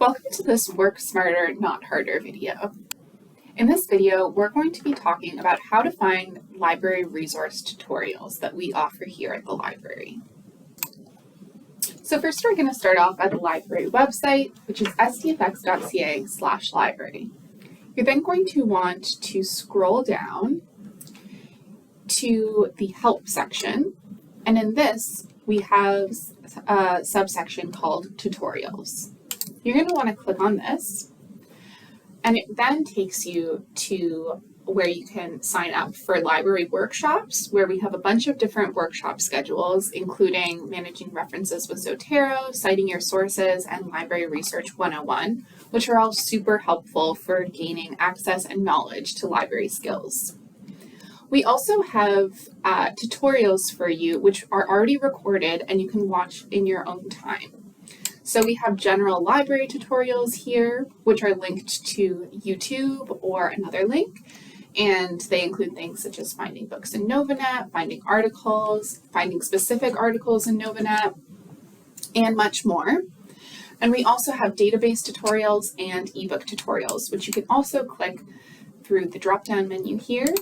Welcome to this Work Smarter, Not Harder video. In this video, we're going to be talking about how to find library resource tutorials that we offer here at the library. So first, we're going to start off at the library website, which is stfx.ca/library. You're then going to want to scroll down to the help section, and in this, we have a subsection called tutorials. You're going to want to click on this, and it then takes you to where you can sign up for library workshops, where we have a bunch of different workshop schedules, including managing references with Zotero, citing your sources, and Library Research 101, which are all super helpful for gaining access and knowledge to library skills. We also have tutorials for you, which are already recorded and you can watch in your own time. So we have general library tutorials here, which are linked to YouTube or another link, and they include things such as finding books in Novanet, finding articles, finding specific articles in Novanet, and much more. And we also have database tutorials and ebook tutorials, which you can also click through the drop-down menu here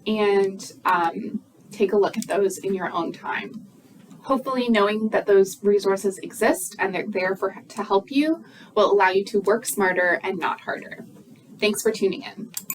and take a look at those in your own time. Hopefully knowing that those resources exist and they're there to help you will allow you to work smarter and not harder. Thanks for tuning in.